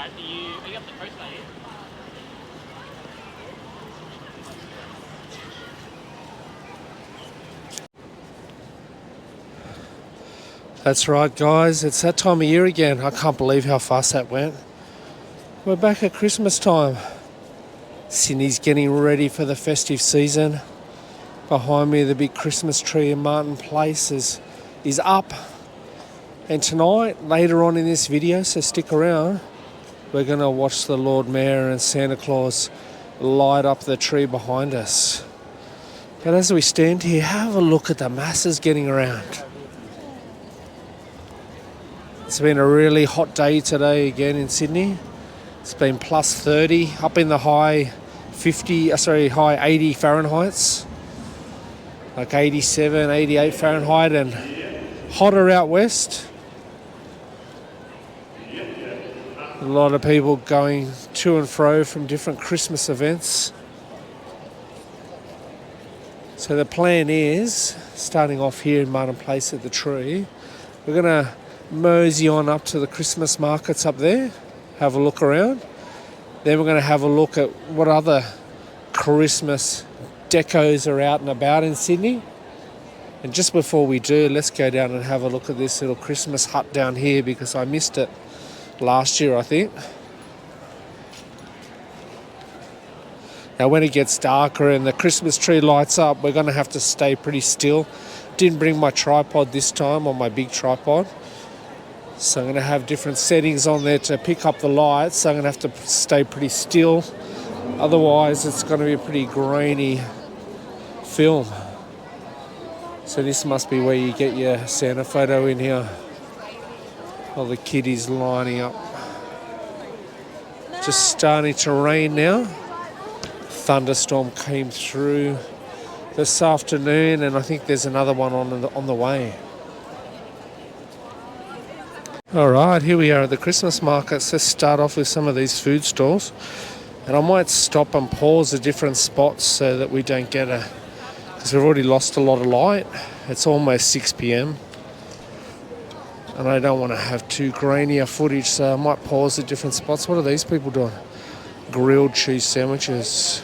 right. Are you up the coast, are you? That's right, guys. It's that time of year again. I can't believe how fast that went. We're back at Christmas time. Sydney's getting ready for the festive season. Behind me, the big Christmas tree in Martin Place is up. And tonight, later on in this video, so stick around, we're going to watch the Lord Mayor and Santa Claus light up the tree behind us. But as we stand here, have a look at the masses getting around. It's been a really hot day today again in Sydney. It's been plus 30, up in the high 80 Fahrenheits. Like 87, 88 Fahrenheit, and hotter out west. A lot of people going to and fro from different Christmas events. So the plan is, starting off here in Martin Place at the tree, we're going to mosey on up to the Christmas markets up there, have a look around. Then we're going to have a look at what other Christmas decos are out and about in Sydney. And just before we do, let's go down and have a look at this little Christmas hut down here, because I missed it last year, I think. Now when it gets darker and the Christmas tree lights up, we're going to have to stay pretty still. Didn't bring my tripod this time, on my big tripod. So I'm going to have different settings on there to pick up the lights. So I'm going to have to stay pretty still. Otherwise, it's going to be a pretty grainy film. So this must be where you get your Santa photo in here. All the kiddies lining up. Just starting to rain now. Thunderstorm came through this afternoon, and I think there's another one on the way. Alright, here we are at the Christmas markets. Let's start off with some of these food stalls. And I might stop and pause at different spots so that we don't get because we've already lost a lot of light. It's almost 6 p.m. And I don't want to have too grainy a footage, so I might pause at different spots. What are these people doing? Grilled cheese sandwiches.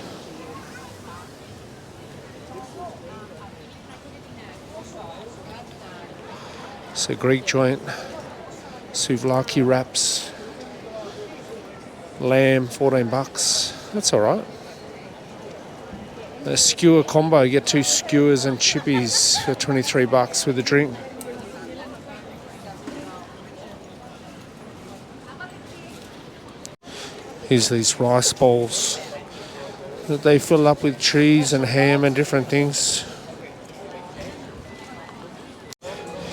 It's a Greek joint. Souvlaki wraps. Lamb, $14. That's all right. A skewer combo. You get 2 skewers and chippies for $23 with a drink. Here's these rice bowls that they fill up with cheese and ham and different things.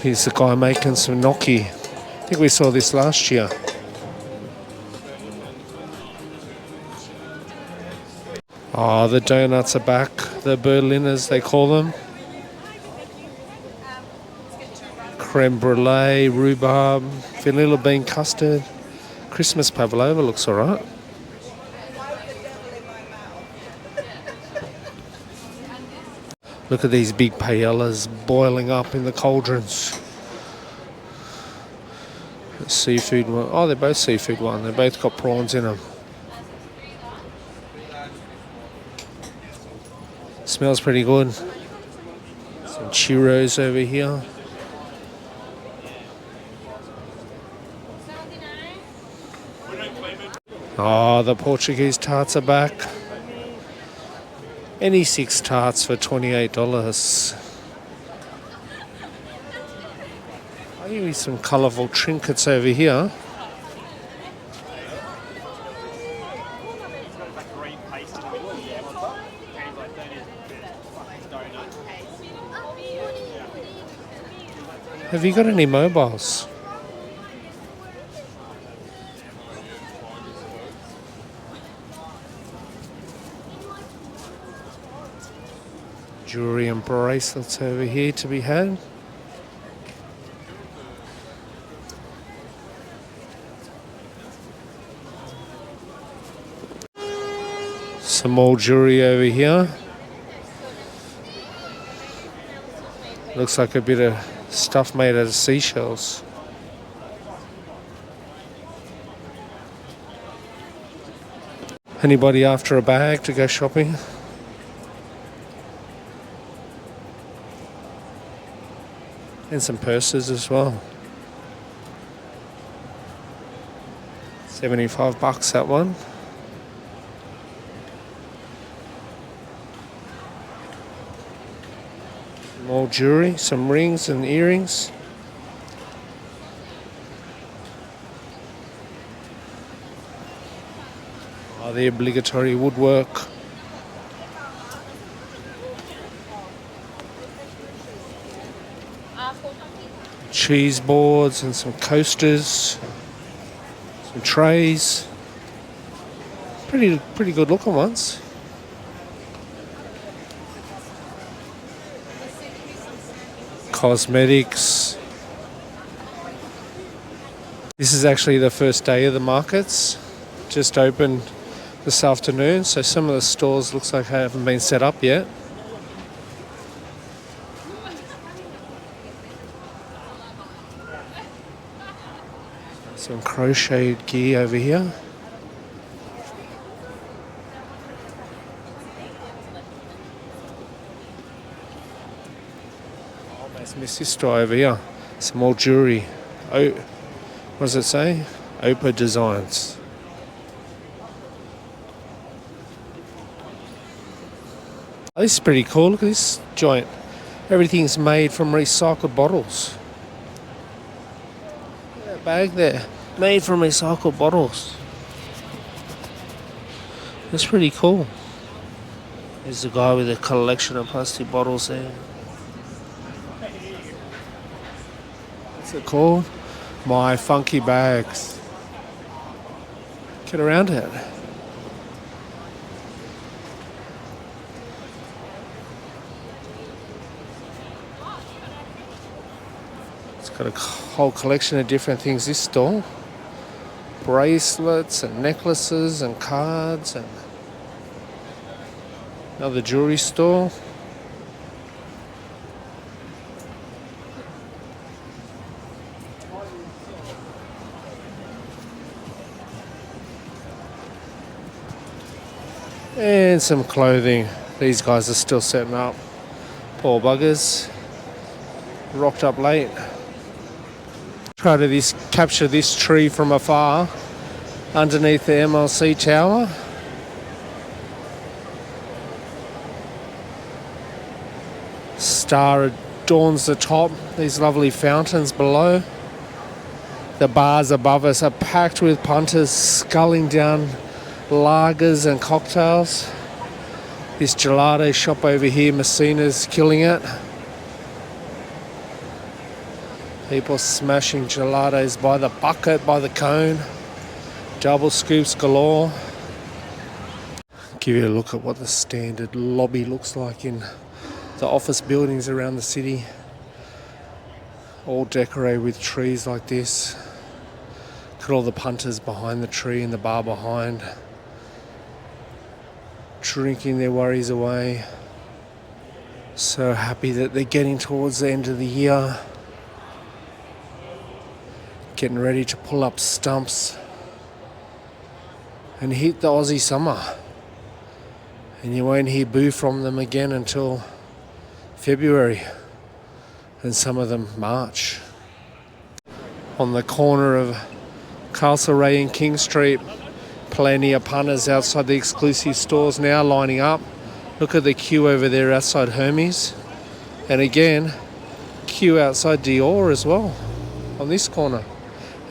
Here's the guy making some gnocchi. I think we saw this last year. Oh, the donuts are back. The Berliners, they call them. Creme brulee, rhubarb, vanilla bean custard. Christmas pavlova looks all right. Look at these big paellas boiling up in the cauldrons. Seafood one. Oh, they're both seafood one. They've both got prawns in them. Smells pretty good. Some churros over here. Oh, the Portuguese tarts are back. Any 6 tarts for $28. I'll give you some colourful trinkets over here. Have you got any mobiles? Jewellery and bracelets over here to be had. Some more jewellery over here. Looks like a bit of stuff made out of seashells. Anybody after a bag to go shopping? And some purses as well. $75 that one. More jewelry, some rings and earrings. Oh, the obligatory woodwork. Cheese boards and some coasters. Some trays. Pretty good looking ones. Cosmetics. This is actually the first day of the markets. Just opened this afternoon, so some of the stores looks like they haven't been set up yet. Some crocheted gear over here. Oh, that's my sister over here. Some more jewelry. Oh, what does it say? Opa Designs. Oh, this is pretty cool. Look at this joint. Everything's made from recycled bottles. Look at that bag there. Made from recycled bottles. That's pretty cool. There's the guy with a collection of plastic bottles there. What's it called? My Funky Bags. Get around it. It's got a whole collection of different things, this store. Bracelets and necklaces and cards and another jewelry store. And some clothing. These guys are still setting up. Poor buggers. Rocked up late. Try to capture this tree from afar underneath the MLC tower. Star adorns the top. These lovely fountains below. The bars above us are packed with punters sculling down lagers and cocktails. This gelato shop over here, Messina's killing it. People smashing gelatos by the bucket, by the cone. Double scoops galore. Give you a look at what the standard lobby looks like in the office buildings around the city. All decorated with trees like this. Look at all the punters behind the tree and the bar behind. Drinking their worries away. So happy that they're getting towards the end of the year. Getting ready to pull up stumps and hit the Aussie summer. And you won't hear boo from them again until February, and some of them March. On the corner of Castlereagh and King Street, plenty of punters outside the exclusive stores now lining up. Look at the queue over there outside Hermes. And again, queue outside Dior as well on this corner.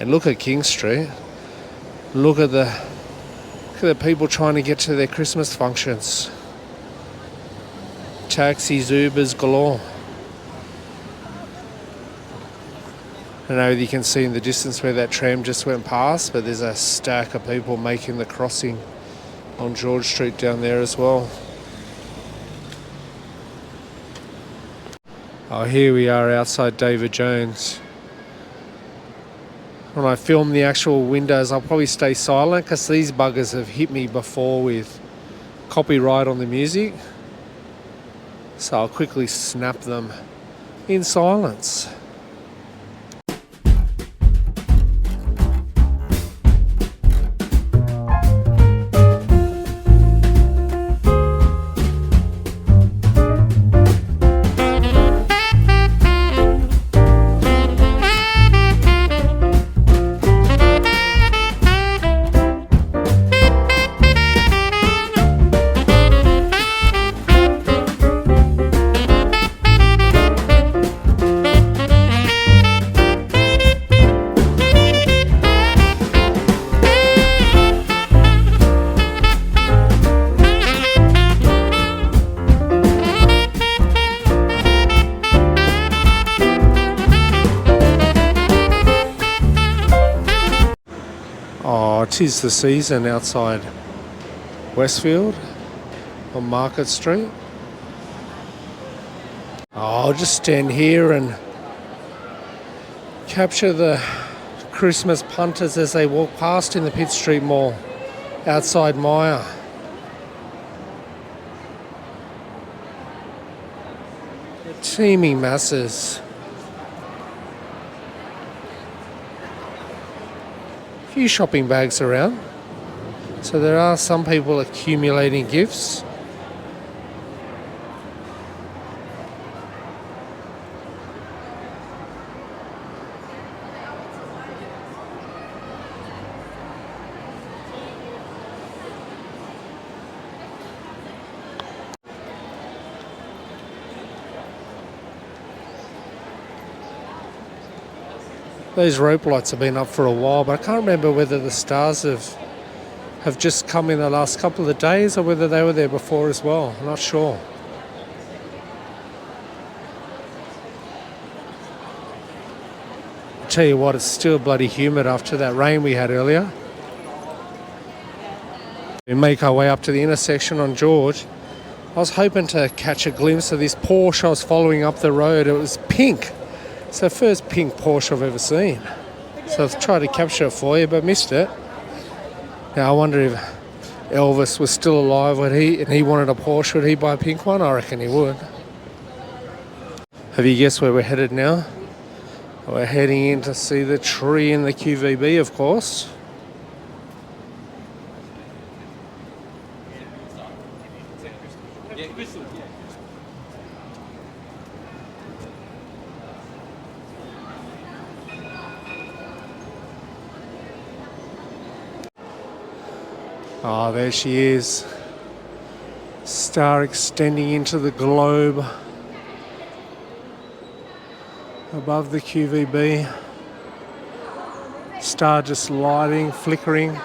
And look at King Street. Look at the people trying to get to their Christmas functions. Taxis, Ubers galore. I don't know if you can see in the distance where that tram just went past, but there's a stack of people making the crossing on George Street down there as well. Oh, here we are outside David Jones. When I film the actual windows, I'll probably stay silent because these buggers have hit me before with copyright on the music. So I'll quickly snap them in silence. 'tis the season outside Westfield on Market Street. I'll just stand here and capture the Christmas punters as they walk past in the Pitt Street Mall outside Myer. The teeming masses. A few shopping bags around. So there are some people accumulating gifts. Those rope lights have been up for a while, but I can't remember whether the stars have just come in the last couple of days or whether they were there before as well. I'm not sure. I tell you what, it's still bloody humid after that rain we had earlier. We make our way up to the intersection on George. I was hoping to catch a glimpse of this Porsche I was following up the road. It was pink. It's the first pink Porsche I've ever seen. So I've tried to capture it for you, but missed it. Now I wonder if Elvis was still alive and he wanted a Porsche, would he buy a pink one? I reckon he would. Have you guessed where we're headed now? We're heading in to see the tree in the QVB, of course. Oh, there she is. Star extending into the globe above the QVB. Star just lighting, flickering.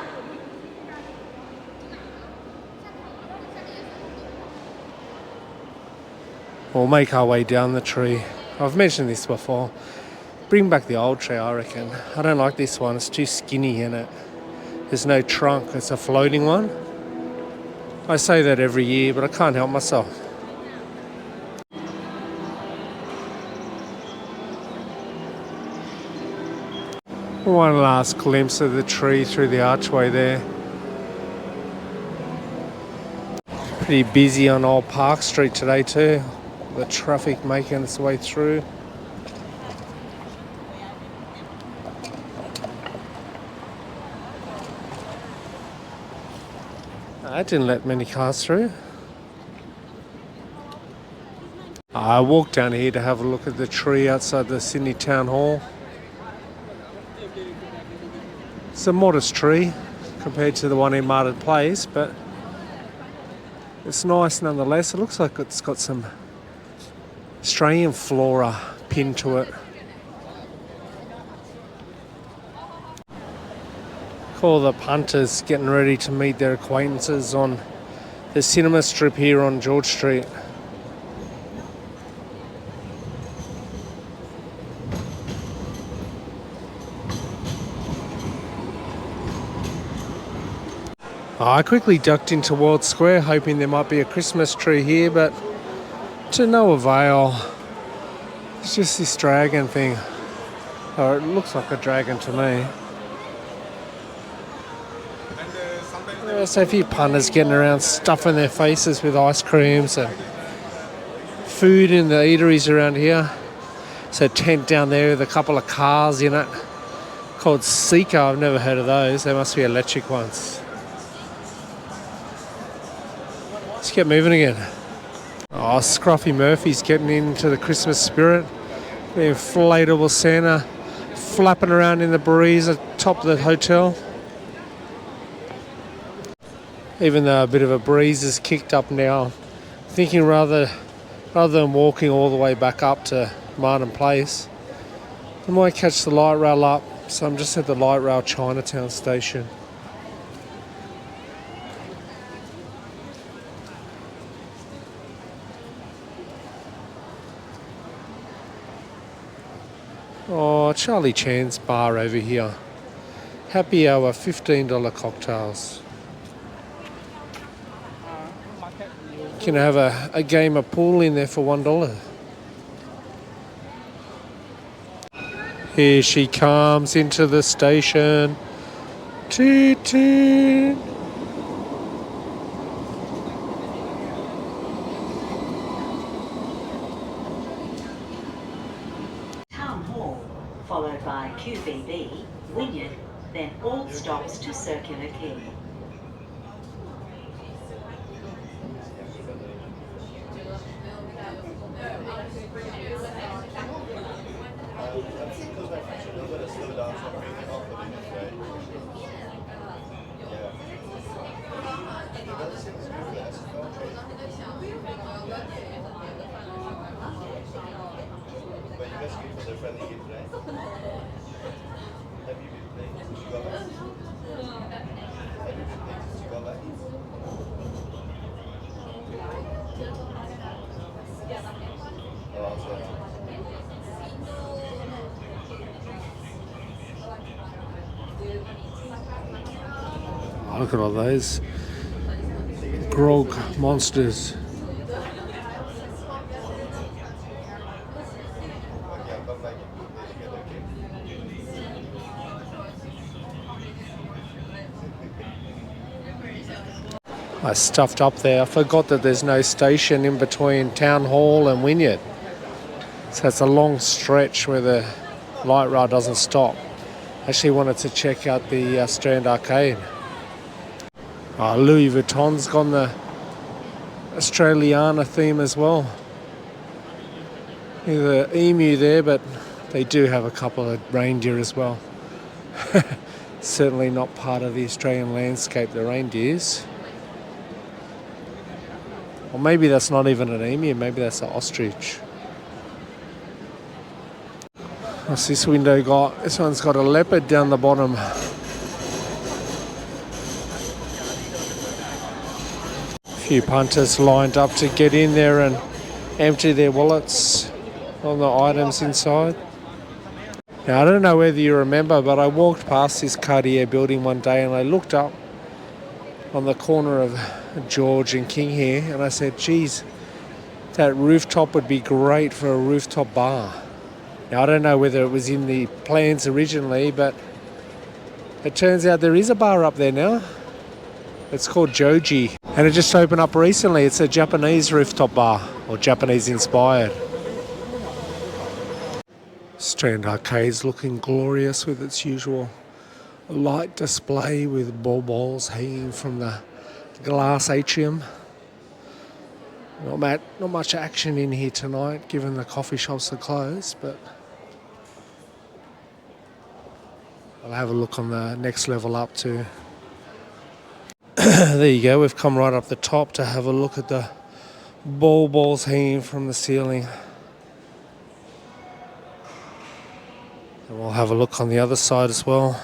We'll make our way down the tree. I've mentioned this before. Bring back the old tree, I reckon. I don't like this one. It's too skinny in it. There's no trunk, it's a floating one. I say that every year, but I can't help myself. One last glimpse of the tree through the archway there. Pretty busy on Old Park Street today too. The traffic making its way through. That didn't let many cars through. I walked down here to have a look at the tree outside the Sydney Town Hall. It's a modest tree compared to the one in Martin Place, but it's nice nonetheless. It looks like it's got some Australian flora pinned to it. All the punters getting ready to meet their acquaintances on the cinema strip here on George Street. I quickly ducked into World Square hoping there might be a Christmas tree here, but to no avail. It's just this dragon thing. Or it looks like a dragon to me. There's a few punters getting around stuffing their faces with ice creams and food in the eateries around here. There's a tent down there with a couple of cars in it called Seeker. I've never heard of those. They must be electric ones. Let's get moving again. Oh, Scruffy Murphy's getting into the Christmas spirit. The inflatable Santa flapping around in the breeze atop the hotel. Even though a bit of a breeze is kicked up now, thinking rather than walking all the way back up to Martin Place, I might catch the light rail up. So I'm just at the light rail Chinatown station. Oh, Charlie Chan's bar over here. Happy hour, $15 cocktails. You can have a game of pool in there for $1. Here she comes into the station. Toot toot. Town Hall, followed by QVB, Wynyard, then all stops to Circular Quay. Oh, look at all those grog monsters. I stuffed up there. I forgot that there's no station in between Town Hall and Wynyard. So it's a long stretch where the light rail doesn't stop. Actually wanted to check out the Strand Arcade. Louis Vuitton's got the Australiana theme as well. The emu there, but they do have a couple of reindeer as well. Certainly not part of the Australian landscape, the reindeers. Or maybe that's not even an emu, maybe that's an ostrich. What's this window got? This one's got a leopard down the bottom. A few punters lined up to get in there and empty their wallets on the items inside. Now, I don't know whether you remember, but I walked past this Cartier building one day and I looked up on the corner of George and King here and I said, geez, that rooftop would be great for a rooftop bar. Now, I don't know whether it was in the plans originally, but it turns out there is a bar up there now. It's called Joji, and it just opened up recently. It's a Japanese rooftop bar, or Japanese inspired. Strand Arcade's looking glorious with its usual light display with ball balls hanging from the glass atrium. Not much action in here tonight, given the coffee shops are closed, but I'll have a look on the next level up too. There you go, we've come right up the top to have a look at the ball balls hanging from the ceiling. And we'll have a look on the other side as well.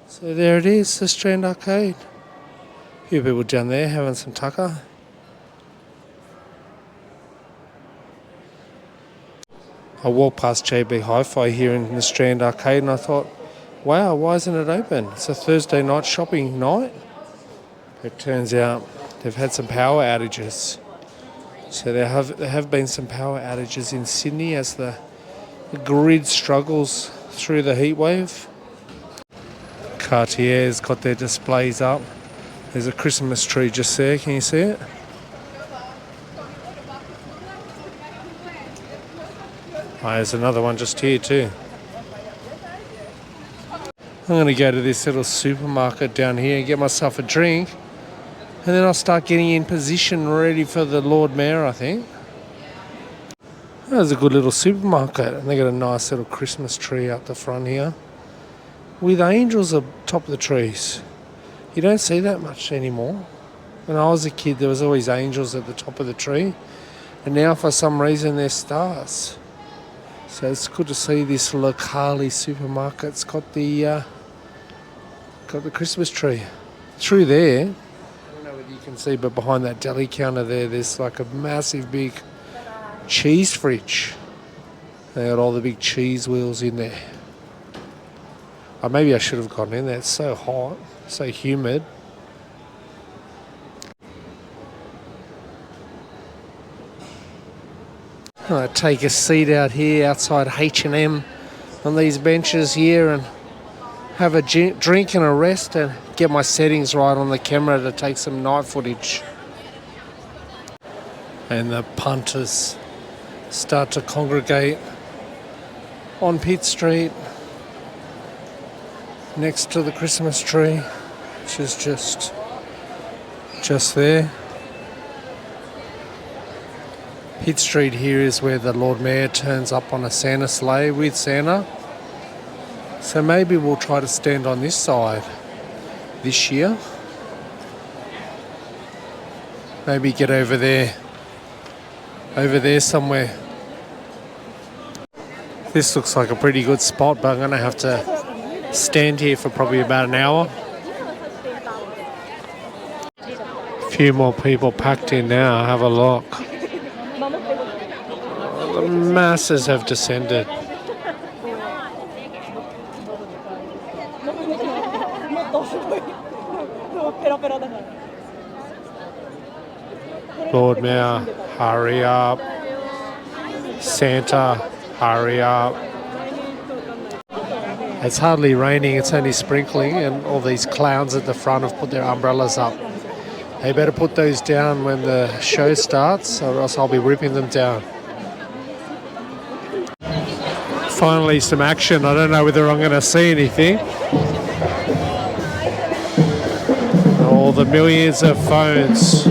So there it is, the Strand Arcade. A few people down there having some tucker. I walked past JB Hi-Fi here in the Strand Arcade and I thought, wow, why isn't it open? It's a Thursday night shopping night. It turns out they've had some power outages. So there have been some power outages in Sydney as the grid struggles through the heat wave. Cartier's got their displays up. There's a Christmas tree just there, can you see it? Oh, there's another one just here too. I'm going to go to this little supermarket down here and get myself a drink. And then I'll start getting in position ready for the Lord Mayor, I think. There's a good little supermarket. And they got a nice little Christmas tree out the front here, with angels at the top of the trees. You don't see that much anymore. When I was a kid, there was always angels at the top of the tree. And now, for some reason, they're stars. So it's good to see this Locale supermarket's got the Christmas tree. Through there, I don't know whether you can see, but behind that deli counter there's like a massive big cheese fridge. They got all the big cheese wheels in there. Or maybe I should have gone in there. It's so hot, so humid. I take a seat out here outside H&M on these benches here and have a drink and a rest and get my settings right on the camera to take some night footage. And the punters start to congregate on Pitt Street next to the Christmas tree, which is just there. Pitt Street here is where the Lord Mayor turns up on a Santa sleigh with Santa. So maybe we'll try to stand on this side this year. Maybe get over there somewhere. This looks like a pretty good spot, but I'm going to have to stand here for probably about an hour. A few more people packed in now. Have a look. The masses have descended. Lord Mayor, hurry up. Santa, hurry up. It's hardly raining, it's only sprinkling, and all these clowns at the front have put their umbrellas up. They better put those down when the show starts, or else I'll be ripping them down. Finally some action. I don't know whether I'm going to see anything. All the millions of phones.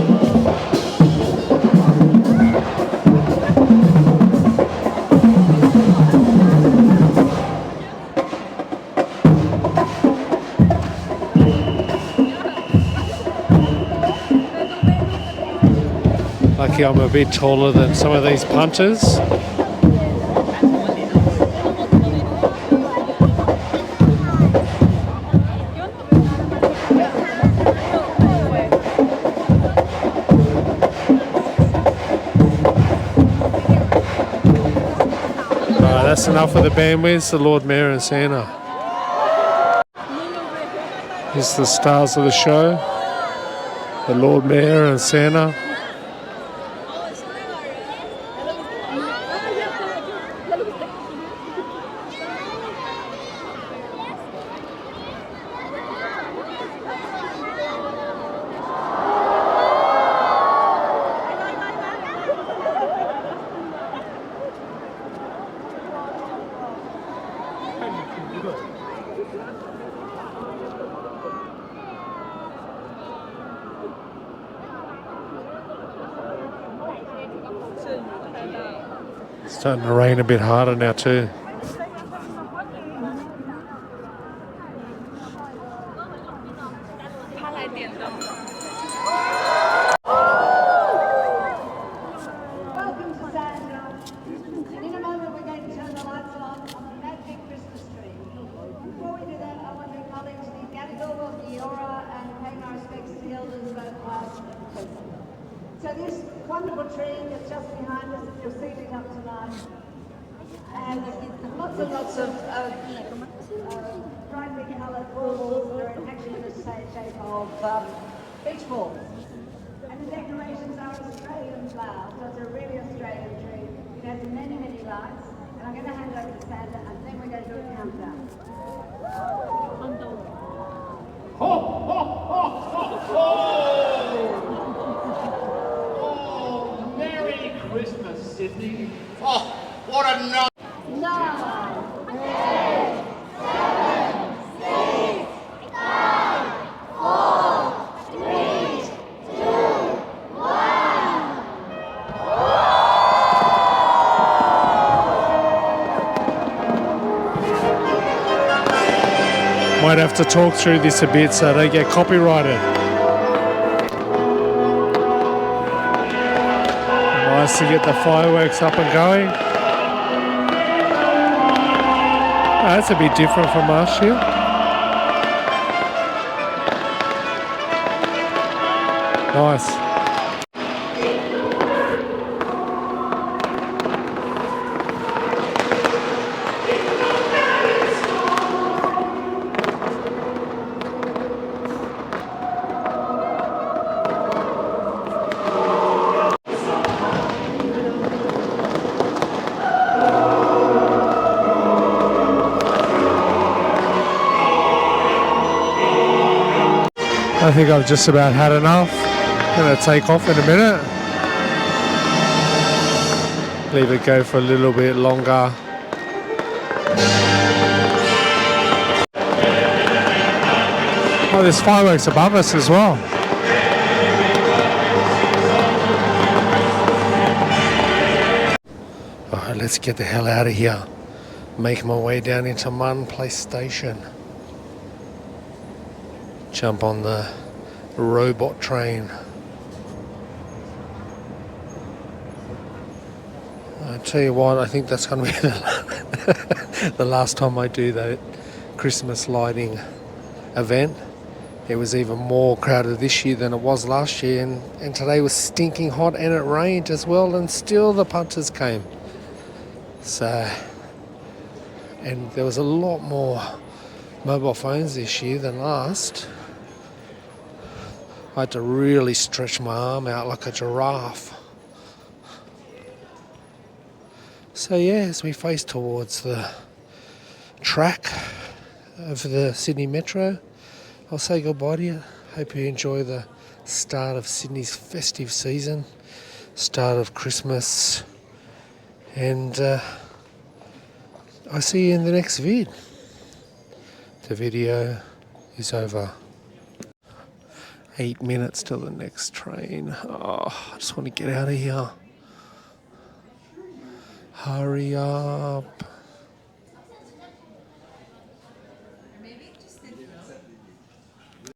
Lucky I'm a bit taller than some of these punters. That's enough of the bandwidths, the Lord Mayor and Santa. Here's the stars of the show, the Lord Mayor and Santa. It's starting to rain a bit harder now too. Welcome to Santa. And in a moment we're going to turn the lights on the magic Christmas tree. Before we do that, I want to acknowledge the Gadigal of the Eora and pay my respects to the elders both past and present. So this wonderful tree that's just behind us that you're seating up tonight has lots and lots of brightly coloured balls that are actually in the shape of beach balls. And the decorations are Australian flowers, so it's a really Australian tree. It has many, many lights. And I'm going to hand over to Santa and then we're going to do a countdown. Ho, ho, ho, ho, ho! Oh, Merry Christmas, Sydney. Oh, what a night! 9, 8, 7, 6, 5, 4, 3, 2, 1. Might have to talk through this a bit so I don't get copyrighted. Nice to get the fireworks up and going. Oh, that's a bit different from last year. Nice. I think I've just about had enough. I'm going to take off in a minute. Leave it go for a little bit longer. Oh, there's fireworks above us as well. Alright, let's get the hell out of here. Make my way down into Mun Place Station. Jump on the robot train. I tell you what, I think that's going to be the last time I do that Christmas lighting event. It was even more crowded this year than it was last year, and today was stinking hot and it rained as well, and still the punters came. So, and there was a lot more mobile phones this year than last. I had to really stretch my arm out like a giraffe. So yeah, as we face towards the track of the Sydney Metro, I'll say goodbye to you. Hope you enjoy the start of Sydney's festive season, start of Christmas, and I'll see you in the next vid. The video is over. 8 minutes till the next train. Oh, I just want to get out of here. Hurry up.